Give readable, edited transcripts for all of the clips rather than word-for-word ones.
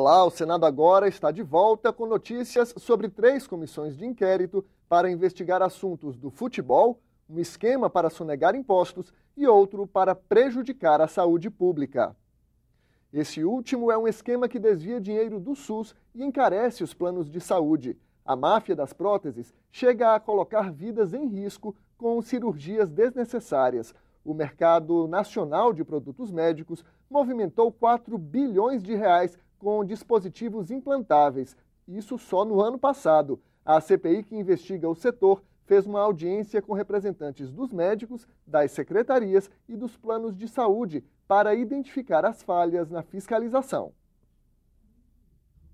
Olá, o Senado agora está de volta com notícias sobre 3 comissões de inquérito para investigar assuntos do futebol, um esquema para sonegar impostos e outro para prejudicar a saúde pública. Esse último é um esquema que desvia dinheiro do SUS e encarece os planos de saúde. A máfia das próteses chega a colocar vidas em risco com cirurgias desnecessárias. O mercado nacional de produtos médicos movimentou 4 bilhões de reais com dispositivos implantáveis. Isso só no ano passado. A CPI que investiga o setor fez uma audiência com representantes dos médicos, das secretarias e dos planos de saúde para identificar as falhas na fiscalização.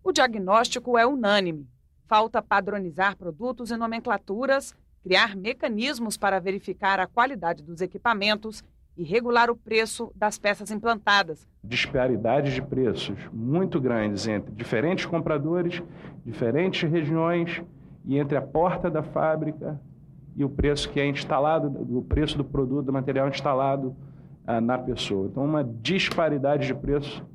O diagnóstico é unânime. Falta padronizar produtos e nomenclaturas, criar mecanismos para verificar a qualidade dos equipamentos e regular o preço das peças implantadas. Disparidades de preços muito grandes entre diferentes compradores, diferentes regiões e entre a porta da fábrica e o preço que é instalado, o preço do produto, do material instalado na pessoa. Então, uma disparidade de preço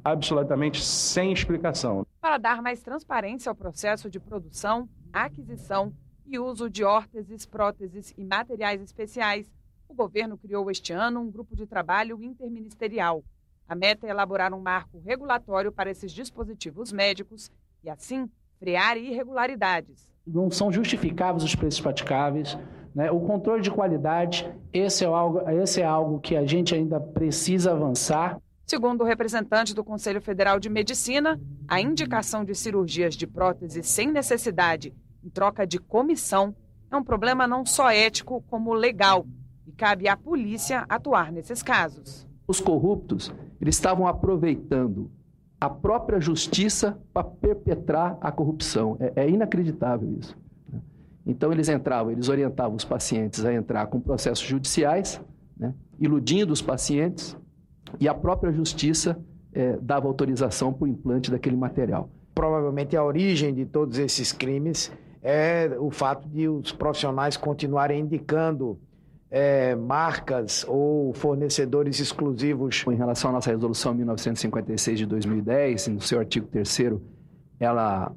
absolutamente sem explicação. Para dar mais transparência ao processo de produção, aquisição e uso de órteses, próteses e materiais especiais, o governo criou este ano um grupo de trabalho interministerial. A meta é elaborar um marco regulatório para esses dispositivos médicos e, assim, frear irregularidades. Não são justificáveis os preços praticáveis, né? O controle de qualidade, esse é algo que a gente ainda precisa avançar. Segundo o representante do Conselho Federal de Medicina, a indicação de cirurgias de prótese sem necessidade em troca de comissão é um problema não só ético como legal e cabe à polícia atuar nesses casos. Os corruptos, eles estavam aproveitando a própria justiça para perpetrar a corrupção. É inacreditável isso. Então eles orientavam os pacientes a entrar com processos judiciais, né, iludindo os pacientes, e a própria justiça dava autorização para o implante daquele material. Provavelmente a origem de todos esses crimes é o fato de os profissionais continuarem indicando marcas ou fornecedores exclusivos. Em relação à nossa resolução 1956 de 2010, no seu artigo 3º, ela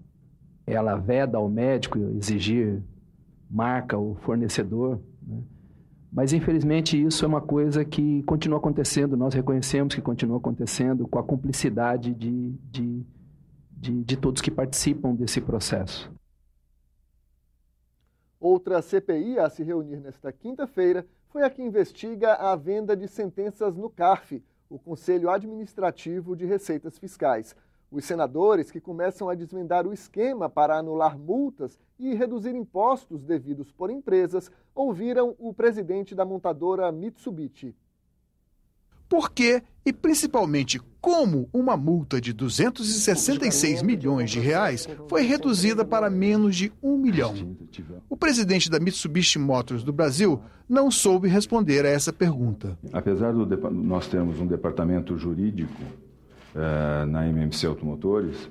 veda ao médico exigir marca ou fornecedor, né? Mas, infelizmente, isso é uma coisa que continua acontecendo, nós reconhecemos que continua acontecendo com a cumplicidade de todos que participam desse processo. Outra CPI a se reunir nesta quinta-feira foi a que investiga a venda de sentenças no CARF, o Conselho Administrativo de Receitas Fiscais. Os senadores que começam a desvendar o esquema para anular multas e reduzir impostos devidos por empresas ouviram o presidente da montadora Mitsubishi. Por que e principalmente como uma multa de 266 milhões de reais foi reduzida para menos de 1 milhão? O presidente da Mitsubishi Motors do Brasil não soube responder a essa pergunta. Apesar de nós termos um departamento jurídico na MMC Automotores,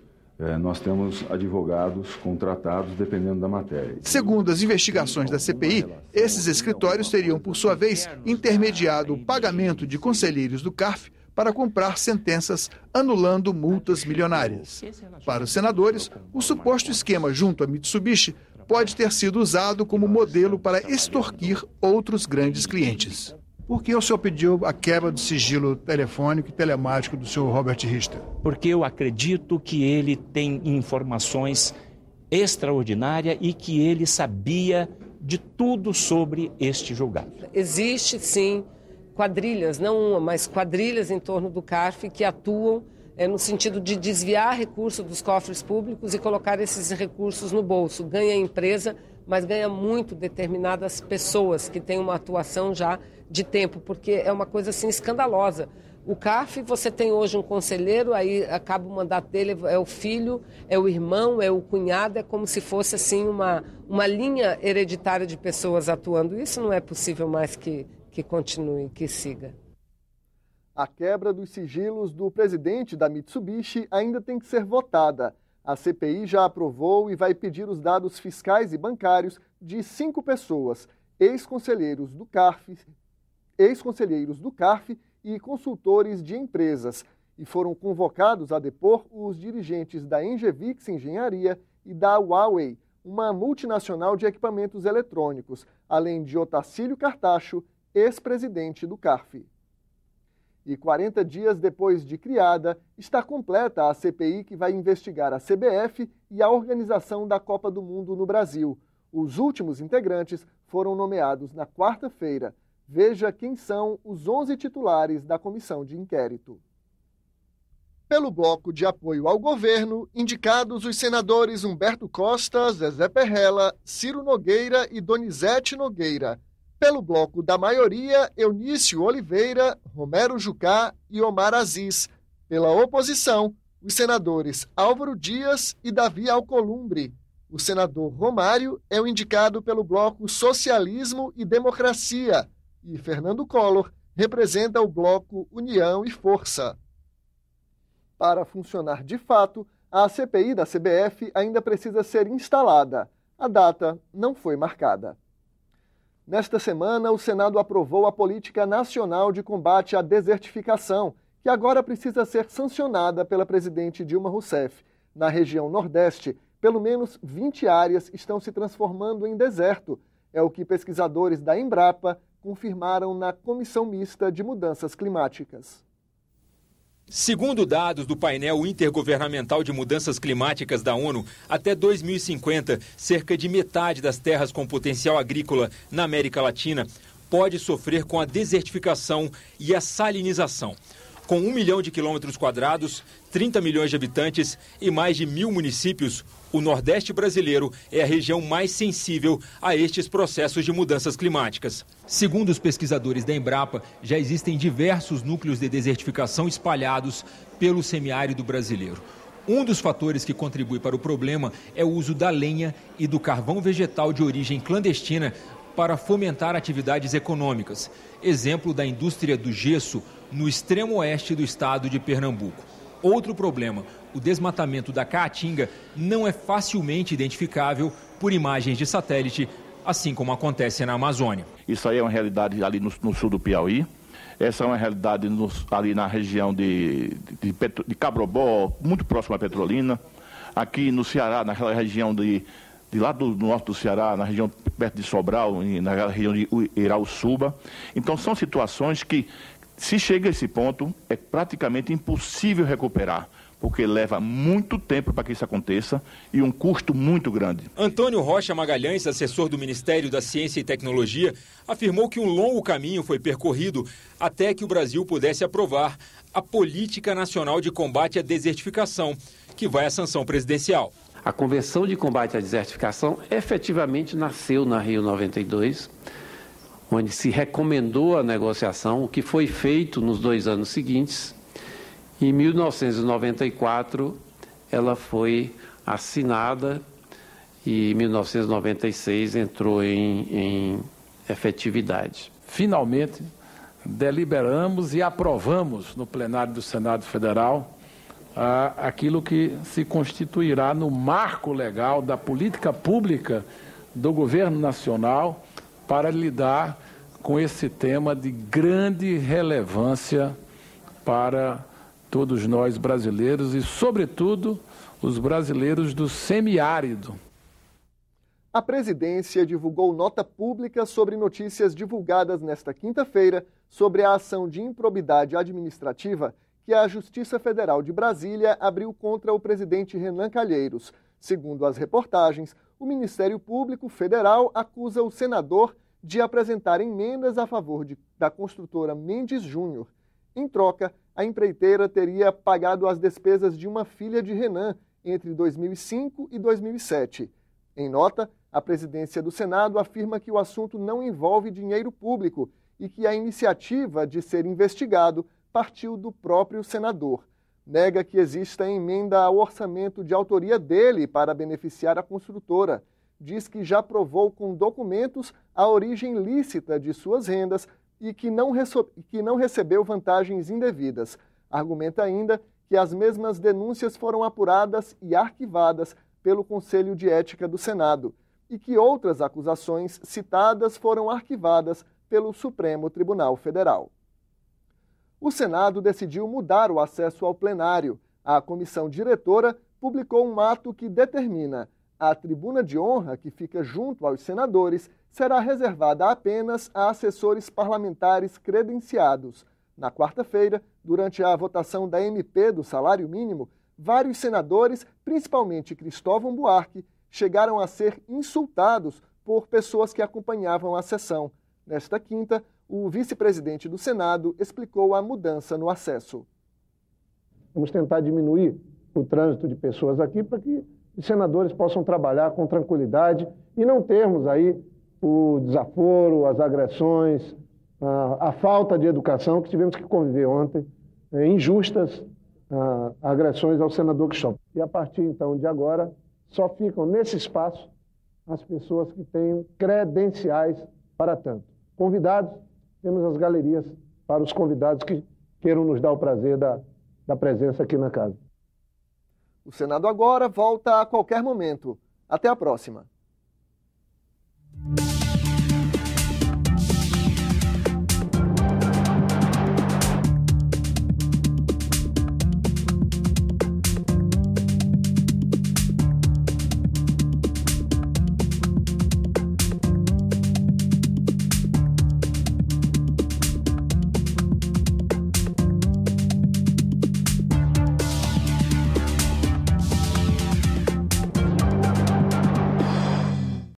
nós temos advogados contratados dependendo da matéria. Segundo as investigações da CPI, esses escritórios teriam, por sua vez, intermediado o pagamento de conselheiros do CARF para comprar sentenças anulando multas milionárias. Para os senadores, o suposto esquema junto à Mitsubishi pode ter sido usado como modelo para extorquir outros grandes clientes. Por que o senhor pediu a quebra do sigilo telefônico e telemático do senhor Robert Richter? Porque eu acredito que ele tem informações extraordinárias e que ele sabia de tudo sobre este julgado. Existe, sim, quadrilhas, não uma, mas quadrilhas em torno do CARF que atuam no sentido de desviar recursos dos cofres públicos e colocar esses recursos no bolso. Ganha a empresa, mas ganha muito determinadas pessoas que têm uma atuação já de tempo, porque é uma coisa assim escandalosa. O CARF, você tem hoje um conselheiro, aí acaba o mandato dele, é o filho, é o irmão, é o cunhado, é como se fosse assim uma linha hereditária de pessoas atuando. Isso não é possível mais que continue, que siga. A quebra dos sigilos do presidente da Mitsubishi ainda tem que ser votada. A CPI já aprovou e vai pedir os dados fiscais e bancários de 5 pessoas, ex-conselheiros do CARF e consultores de empresas. e foram convocados a depor os dirigentes da Engevix Engenharia e da Huawei, uma multinacional de equipamentos eletrônicos, além de Otacílio Cartacho, ex-presidente do CARF. E 40 dias depois de criada, está completa a CPI que vai investigar a CBF e a organização da Copa do Mundo no Brasil. Os últimos integrantes foram nomeados na quarta-feira. Veja quem são os 11 titulares da comissão de inquérito. Pelo bloco de apoio ao governo, indicados os senadores Humberto Costa, Zezé Perrella, Ciro Nogueira e Donizete Nogueira. Pelo bloco da maioria, Eunício Oliveira, Romero Jucá e Omar Aziz. Pela oposição, os senadores Álvaro Dias e Davi Alcolumbre. O senador Romário é o indicado pelo bloco Socialismo e Democracia. E Fernando Collor representa o bloco União e Força. Para funcionar de fato, a CPI da CBF ainda precisa ser instalada. A data não foi marcada. Nesta semana, o Senado aprovou a Política Nacional de Combate à Desertificação, que agora precisa ser sancionada pela presidente Dilma Rousseff. Na região Nordeste, pelo menos 20 áreas estão se transformando em deserto. É o que pesquisadores da Embrapa confirmaram na Comissão Mista de Mudanças Climáticas. Segundo dados do painel intergovernamental de mudanças climáticas da ONU, até 2050, cerca de metade das terras com potencial agrícola na América Latina pode sofrer com a desertificação e a salinização. Com 1 milhão de quilômetros quadrados, 30 milhões de habitantes e mais de 1.000 municípios, o Nordeste brasileiro é a região mais sensível a estes processos de mudanças climáticas. Segundo os pesquisadores da Embrapa, já existem diversos núcleos de desertificação espalhados pelo semiárido brasileiro. Um dos fatores que contribui para o problema é o uso da lenha e do carvão vegetal de origem clandestina para fomentar atividades econômicas. Exemplo da indústria do gesso no extremo oeste do estado de Pernambuco. Outro problema, o desmatamento da caatinga não é facilmente identificável por imagens de satélite, assim como acontece na Amazônia. Isso aí é uma realidade ali no sul do Piauí. Essa é uma realidade ali na região de Cabrobó, muito próximo à Petrolina. Aqui no Ceará, naquela região de lá do norte do Ceará, na região perto de Sobral, na região de Irauçuba. Então são situações que, se chega a esse ponto, é praticamente impossível recuperar, porque leva muito tempo para que isso aconteça e um custo muito grande. Antônio Rocha Magalhães, assessor do Ministério da Ciência e Tecnologia, afirmou que um longo caminho foi percorrido até que o Brasil pudesse aprovar a Política Nacional de Combate à Desertificação, que vai à sanção presidencial. A Convenção de Combate à Desertificação efetivamente nasceu na Rio 92, onde se recomendou a negociação, o que foi feito nos 2 anos seguintes. Em 1994, ela foi assinada e em 1996 entrou em efetividade. Finalmente, deliberamos e aprovamos no plenário do Senado Federal aquilo que se constituirá no marco legal da política pública do governo nacional para lidar com esse tema de grande relevância para todos nós brasileiros e, sobretudo, os brasileiros do semiárido. A presidência divulgou nota pública sobre notícias divulgadas nesta quinta-feira sobre a ação de improbidade administrativa que a Justiça Federal de Brasília abriu contra o presidente Renan Calheiros. Segundo as reportagens, o Ministério Público Federal acusa o senador de apresentar emendas a favor da construtora Mendes Júnior. Em troca, a empreiteira teria pagado as despesas de uma filha de Renan entre 2005 e 2007. Em nota, a presidência do Senado afirma que o assunto não envolve dinheiro público e que a iniciativa de ser investigado partiu do próprio senador. Nega que exista emenda ao orçamento de autoria dele para beneficiar a construtora. Diz que já provou com documentos a origem lícita de suas rendas e que não recebeu vantagens indevidas. Argumenta ainda que as mesmas denúncias foram apuradas e arquivadas pelo Conselho de Ética do Senado e que outras acusações citadas foram arquivadas pelo Supremo Tribunal Federal. O Senado decidiu mudar o acesso ao plenário. A comissão diretora publicou um ato que determina: a tribuna de honra, que fica junto aos senadores, será reservada apenas a assessores parlamentares credenciados. Na quarta-feira, durante a votação da MP do salário mínimo, vários senadores, principalmente Cristóvão Buarque, chegaram a ser insultados por pessoas que acompanhavam a sessão. Nesta quinta, o vice-presidente do Senado explicou a mudança no acesso. Vamos tentar diminuir o trânsito de pessoas aqui para que os senadores possam trabalhar com tranquilidade e não termos aí o desaforo, as agressões, a falta de educação que tivemos que conviver ontem, injustas agressões ao senador Cristóvão. E a partir então de agora, só ficam nesse espaço as pessoas que tenham credenciais para tanto. Convidados, temos as galerias para os convidados que queiram nos dar o prazer da presença aqui na casa. O Senado agora volta a qualquer momento. Até a próxima.